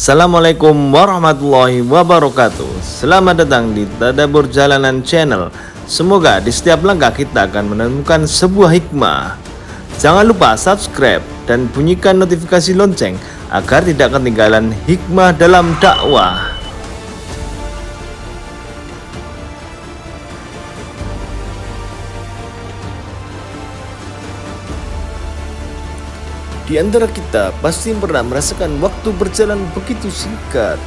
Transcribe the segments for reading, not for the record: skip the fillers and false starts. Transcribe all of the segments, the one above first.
Assalamualaikum warahmatullahi wabarakatuh. Selamat datang di Tadabbur Jalanan Channel. Semoga di setiap langkah kita akan menemukan sebuah hikmah. Jangan lupa subscribe dan bunyikan notifikasi lonceng agar tidak ketinggalan hikmah dalam dakwah. Di antara kita pasti pernah merasakan waktu berjalan begitu singkat.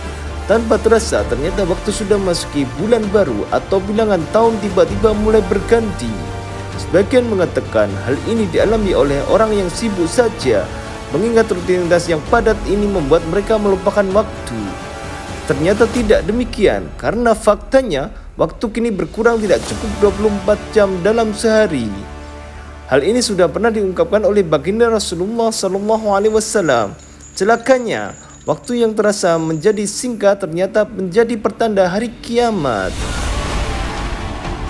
Tanpa terasa ternyata waktu sudah memasuki bulan baru atau bilangan tahun tiba-tiba mulai berganti. Sebagian mengatakan hal ini dialami oleh orang yang sibuk saja, mengingat rutinitas yang padat ini membuat mereka melupakan waktu. Ternyata tidak demikian, karena faktanya waktu kini berkurang tidak cukup 24 jam dalam sehari. Hal ini sudah pernah diungkapkan oleh baginda Rasulullah SAW. Celakanya, waktu yang terasa menjadi singkat ternyata menjadi pertanda hari kiamat.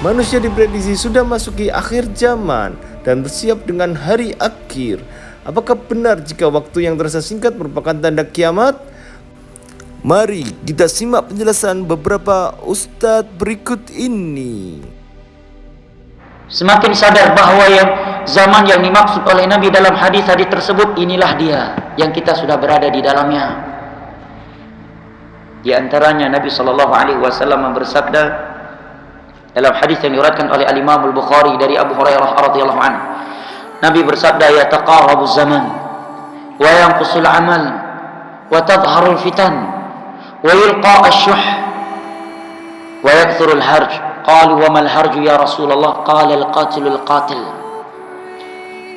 Manusia diprediksi sudah masuki akhir zaman dan bersiap dengan hari akhir. Apakah benar jika waktu yang terasa singkat merupakan tanda kiamat? Mari kita simak penjelasan beberapa ustadz berikut ini. Semakin sadar bahwa yang zaman yang dimaksud oleh Nabi dalam hadis-hadis tersebut, inilah dia yang kita sudah berada di dalamnya. Di antaranya Nabi SAW bersabda dalam hadis yang diriwayatkan oleh Al-Imam Al-Bukhari dari Abu Hurairah radhiyallahu anhu. Nabi bersabda, "Yataqarrabu zaman wa yanqusul amal wa tadhharul fitan wa yulqa asy-syuh wa yakthurul harj." Qalu wa mal harju ya Rasulullah? Qala al-qatilul qatil.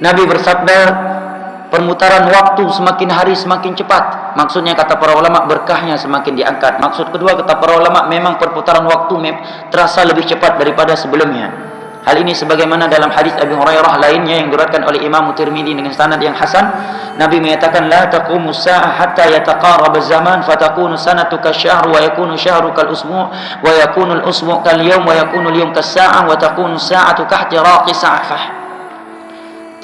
Nabi bersabda, permutaran waktu semakin hari semakin cepat. Maksudnya kata para ulama, berkahnya semakin diangkat. Maksud kedua kata para ulama, memang perputaran waktu terasa lebih cepat daripada sebelumnya. Hal ini sebagaimana dalam hadis Abu Hurairah lainnya yang diriwayatkan oleh Imam Tirmidzi dengan sanad yang hasan. Nabi menyatakan, la taqumu as-sa'ah hatta yataqarrab az-zaman fatakunu sanatu kasyahr wa yakunu syahru kal usmu' wa yakunu al-usmu' kal yawm wa yakunu al-yawm kas-sa'ah wa takunu as-sa'atu kahtiraqi sa'fah.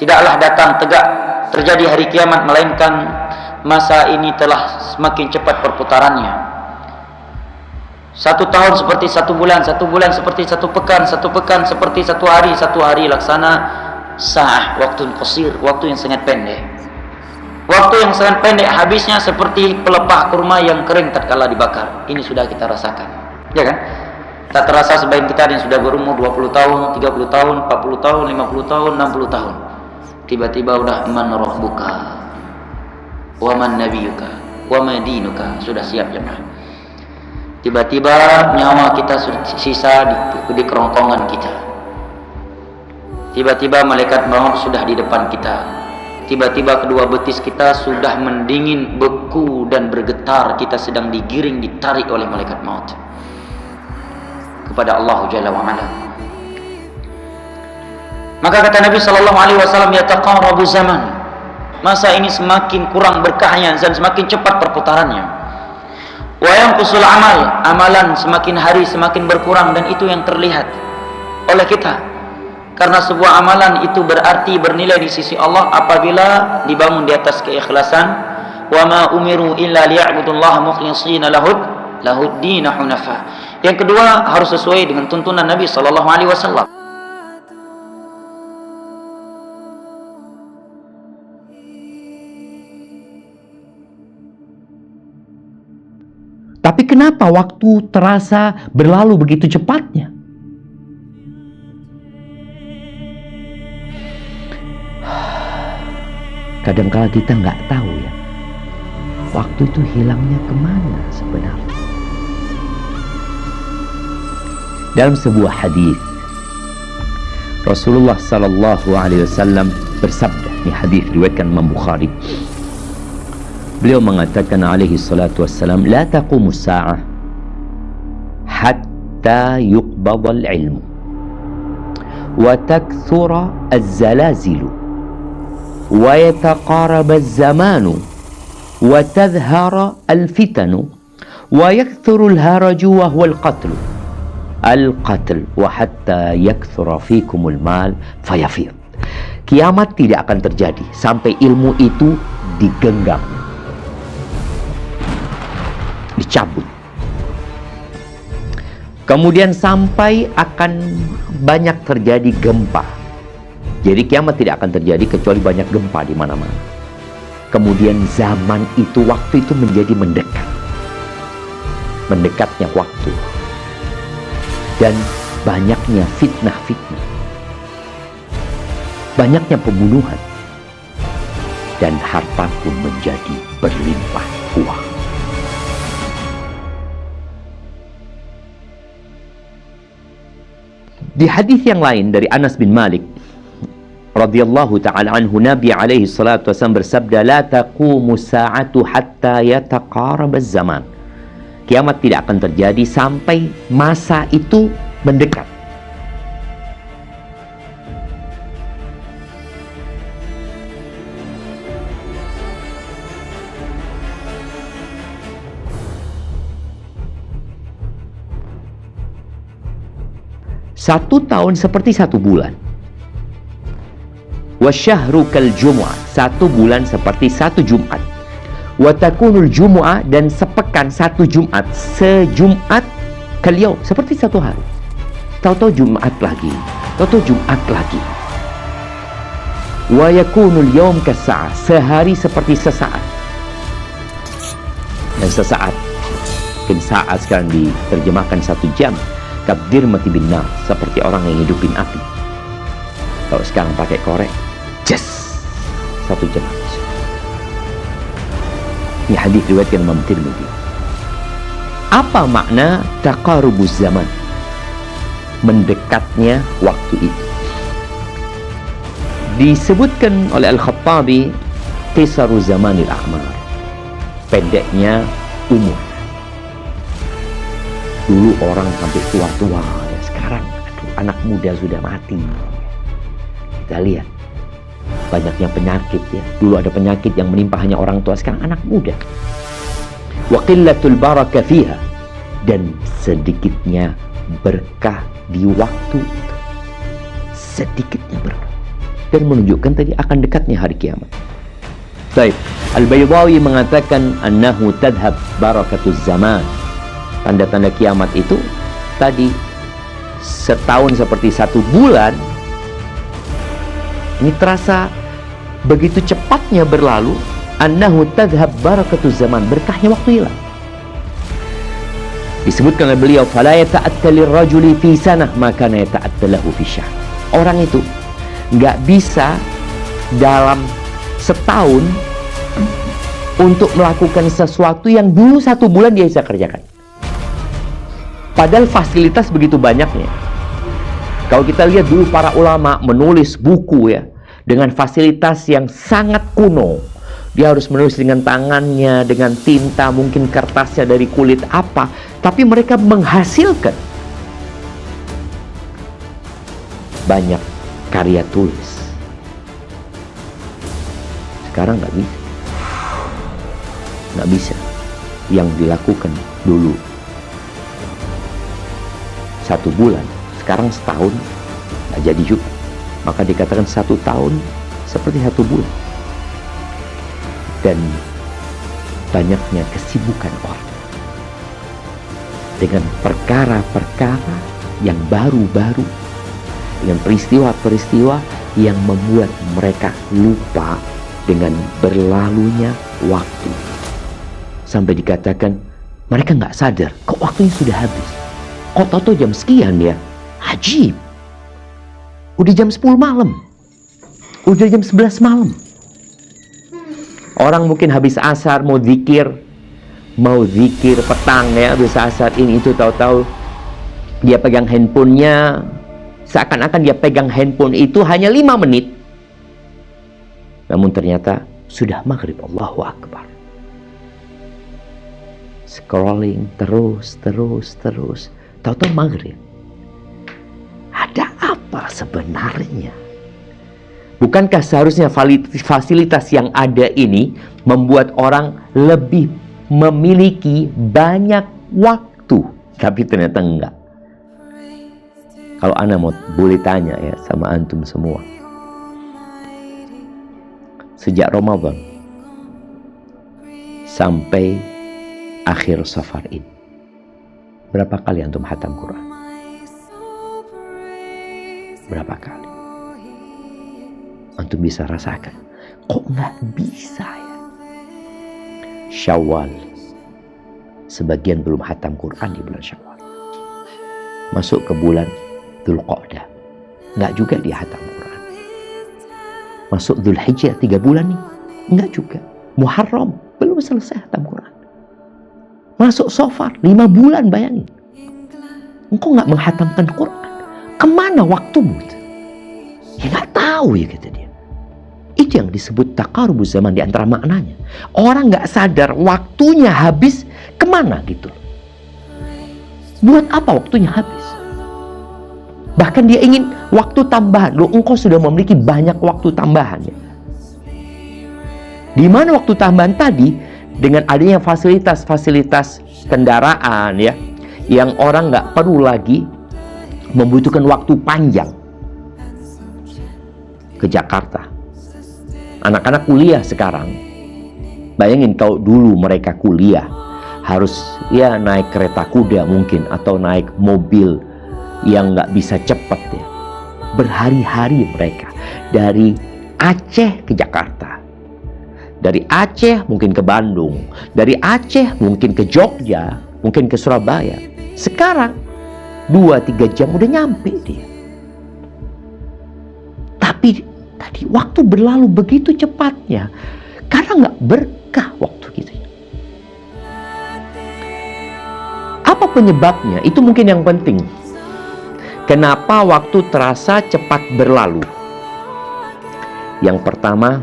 Tidaklah datang tegak terjadi hari kiamat melainkan masa ini telah semakin cepat perputarannya. 1 tahun seperti 1 bulan, 1 bulan seperti 1 pekan, 1 pekan seperti 1 hari laksana sa'ah, waktu qasir, waktu yang sangat pendek. Waktu yang sangat pendek habisnya seperti pelepah kurma yang kering tatkala dibakar. Ini sudah kita rasakan, ya kan? Tak terasa sebagian kita yang sudah berumur 20 tahun, 30 tahun, 40 tahun, 50 tahun, 60 tahun. Tiba-tiba udah man rabbuka wa man nabiyuka wa ma dinuka, sudah siap jemaah. Tiba-tiba nyawa kita sisa di kerongkongan kita. Tiba-tiba malaikat maut sudah di depan kita. Tiba-tiba kedua betis kita sudah mendingin, beku dan bergetar. Kita sedang digiring, ditarik oleh malaikat maut kepada Allah Jalla wa Ala. Maka kata Nabi SAW, yataqarrabu zaman, masa ini semakin kurang berkahnya dan semakin cepat perputarannya. Wa yanqusul amal, amalan semakin hari semakin berkurang, dan itu yang terlihat oleh kita. Karena sebuah amalan itu berarti bernilai di sisi Allah apabila dibangun di atas keikhlasan. Wa ma umiru illa liya'budullaha mukhlishina lahud-din hunafa. Yang kedua, harus sesuai dengan tuntunan Nabi SAW. Tapi kenapa waktu terasa berlalu begitu cepatnya? Kadangkala kita nggak tahu ya, waktu itu hilangnya kemana sebenarnya. Dalam sebuah hadis, Rasulullah SAW bersabda, ini hadis riwayatkan Imam Bukhari. Beliau mengatakan alaihi salatu wassalam, la taqumu as-sa'ah hatta yuqbada al-ilmu wa takthura az-zalazilu wa yataqaraba az-zamanu wa tadhhara al-fitanu wa yakthuru al-haraju wa huwa al-qatl wa hatta yakthura fikum al-mal fayafid. Kiamat tidak akan terjadi sampai ilmu itu digenggam, dicabut. Kemudian sampai akan banyak terjadi gempa. Jadi kiamat tidak akan terjadi kecuali banyak gempa di mana-mana. Kemudian zaman itu, waktu itu menjadi mendekat. Mendekatnya waktu. Dan banyaknya fitnah-fitnah. Banyaknya pembunuhan. Dan harta pun menjadi berlimpah ruah. Di hadis yang lain dari Anas bin Malik radhiyallahu ta'ala anhu, Nabi alaihi salatu wasallam bersabda, la taqumu sa'atu hatta yataqarab az-zaman. Kiamat tidak akan terjadi sampai masa itu mendekat. Satu tahun seperti satu bulan. Wasyahru kal jumu'ah, satu bulan seperti satu Jumat. Watakunul jumu'ah, dan sepekan satu Jumat, sejumat kal yaum, seperti satu hari. Tahu-tahu Jumat lagi, tahu-tahu Jumat lagi. Wa yakunul yaum kasa'ah, sehari seperti sesaat. Dan sesaat, mungkin saat sekarang diterjemahkan 1 jam. Kabdir mati binar, seperti orang yang hidupin api. Kalau sekarang pakai korek, just 1 jam habis. Ini hadis riwayatkan Imam Tirmidzi. Apa makna taqarubuz zaman? Mendekatnya waktu itu. Disebutkan oleh Al-Khattabi, qisaru zamanil a'mar, pendeknya umur. Dulu orang sampai tua-tua, ya sekarang aduh, anak muda sudah mati. Kita lihat banyaknya penyakit ya. Dulu ada penyakit yang menimpa hanya orang tua, sekarang anak muda. Wa qillatul barakah fiha, dan sedikitnya berkah di waktu itu. Sedikitnya berkah. Dan menunjukkan tadi akan dekatnya hari kiamat. Baik, Al-Baydawi mengatakan annahu tadhhab barakatuz zaman. Tanda-tanda kiamat itu tadi setahun seperti 1 bulan. Ini terasa begitu cepatnya berlalu. Annahu tadhhab barakatuz zaman, berkahnya waktu hilang. Disebutkan oleh beliau, fala yata'atta lirrajuli fi sanah ma kana yata'atta lahu fi syahr. Orang itu nggak bisa dalam setahun untuk melakukan sesuatu yang dulu 1 bulan dia bisa kerjakan. Padahal fasilitas begitu banyaknya. Kalau kita lihat dulu para ulama menulis buku ya, dengan fasilitas yang sangat kuno. Dia harus menulis dengan tangannya, dengan tinta, mungkin kertasnya dari kulit apa. Tapi mereka menghasilkan banyak karya tulis. Sekarang nggak bisa. Nggak bisa. Yang dilakukan dulu 1 bulan, sekarang setahun nggak jadi juga. Maka dikatakan 1 tahun seperti 1 bulan. Dan banyaknya kesibukan orang dengan perkara-perkara yang baru-baru, dengan peristiwa-peristiwa yang membuat mereka lupa dengan berlalunya waktu. Sampai dikatakan mereka nggak sadar kok waktunya sudah habis. Kok tahu jam sekian ya? Ajib. Udah jam 10 malam. Udah jam 11 malam. Orang mungkin habis asar mau zikir petang ya, habis asar ini itu, tahu-tahu dia pegang handphonenya, seakan-akan dia pegang handphone itu hanya 5 menit. Namun ternyata sudah maghrib. Allahu Akbar. Scrolling terus. Tahu-tahu maghrib. Ada apa sebenarnya? Bukankah seharusnya fasilitas yang ada ini membuat orang lebih memiliki banyak waktu? Tapi ternyata enggak. Kalau Ana boleh tanya ya sama antum semua. Sejak Ramadan sampai akhir safar ini, berapa kali antum khatam Quran? Berapa kali? Antum bisa rasakan, kok nggak bisa ya? Syawal, sebagian belum khatam Quran di bulan Syawal. Masuk ke bulan Dzulqa'dah, nggak juga dia khatam Quran. Masuk Dzulhijjah 3 bulan nih, nggak juga. Muharram belum selesai khatam Quran. Masuk Safar 5 bulan, bayangin. Engkau nggak menghatamkan Quran, kemana waktumu? Ya nggak tahu ya, kata dia. Itu yang disebut taqarubuz zaman di antara maknanya. Orang nggak sadar waktunya habis kemana gitu. Buat apa waktunya habis? Bahkan dia ingin waktu tambahan. Loh, engkau sudah memiliki banyak waktu tambahan ya. Di mana waktu tambahan tadi dengan adanya fasilitas-fasilitas kendaraan ya, yang orang nggak perlu lagi membutuhkan waktu panjang ke Jakarta. Anak-anak kuliah sekarang, bayangin kalau dulu mereka kuliah harus ya naik kereta kuda mungkin, atau naik mobil yang nggak bisa cepat ya. Berhari-hari mereka dari Aceh ke Jakarta, dari Aceh mungkin ke Bandung, dari Aceh mungkin ke Jogja, mungkin ke Surabaya. Sekarang 2-3 jam udah nyampe dia. Tapi tadi waktu berlalu begitu cepatnya karena nggak berkah waktu gitu. Apa penyebabnya? Itu mungkin yang penting. Kenapa waktu terasa cepat berlalu? Yang pertama,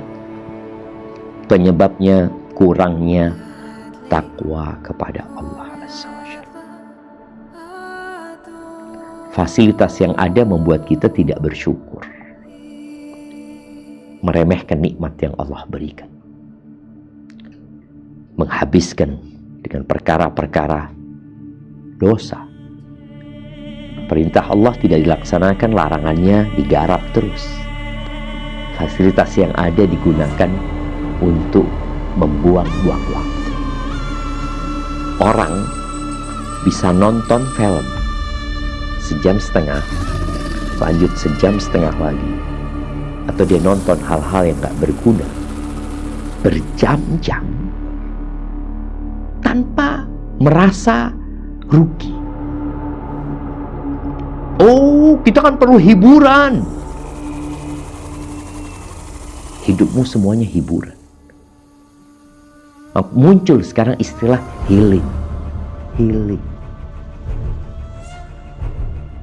penyebabnya kurangnya takwa kepada Allah Azza wa Jalla. Fasilitas yang ada membuat kita tidak bersyukur, meremehkan nikmat yang Allah berikan, menghabiskan dengan perkara-perkara dosa. Perintah Allah tidak dilaksanakan, larangannya digarap terus. Fasilitas yang ada digunakan untuk membuang-buang waktu. Orang bisa nonton film 1,5 jam, lanjut 1,5 jam lagi, atau dia nonton hal-hal yang gak berguna berjam-jam tanpa merasa rugi. Oh, kita kan perlu hiburan. Hidupmu semuanya hiburan. Muncul sekarang istilah healing.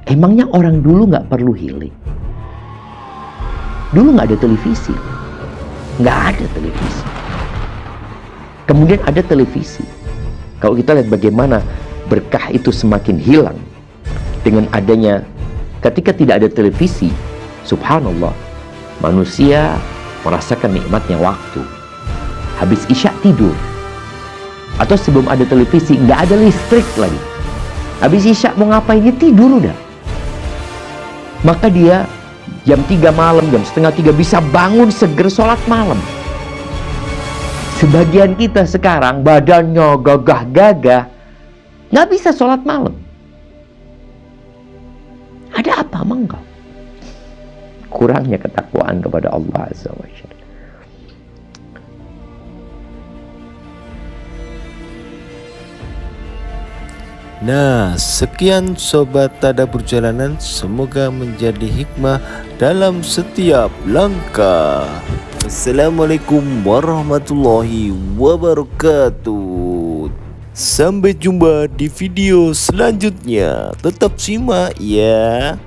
Emangnya orang dulu gak perlu healing? Dulu nggak ada televisi, nggak ada televisi. Kemudian ada televisi. Kalau kita lihat bagaimana berkah itu semakin hilang dengan adanya, ketika tidak ada televisi, subhanallah, manusia merasakan nikmatnya waktu. Habis isya tidur, atau sebelum ada televisi nggak ada listrik lagi. Habis isya mau ngapain? Ya tidur udah. Maka dia jam 3 malam, jam 2:30 bisa bangun seger sholat malam. Sebagian kita sekarang badannya gagah-gagah, nggak bisa sholat malam. Ada apa mangga? Kurangnya ketakwaan kepada Allah Azza wa Jalla. Nah, sekian Sobat Tadabbur Jalanan, semoga menjadi hikmah dalam setiap langkah. Assalamualaikum warahmatullahi wabarakatuh. Sampai jumpa di video selanjutnya. Tetap simak ya.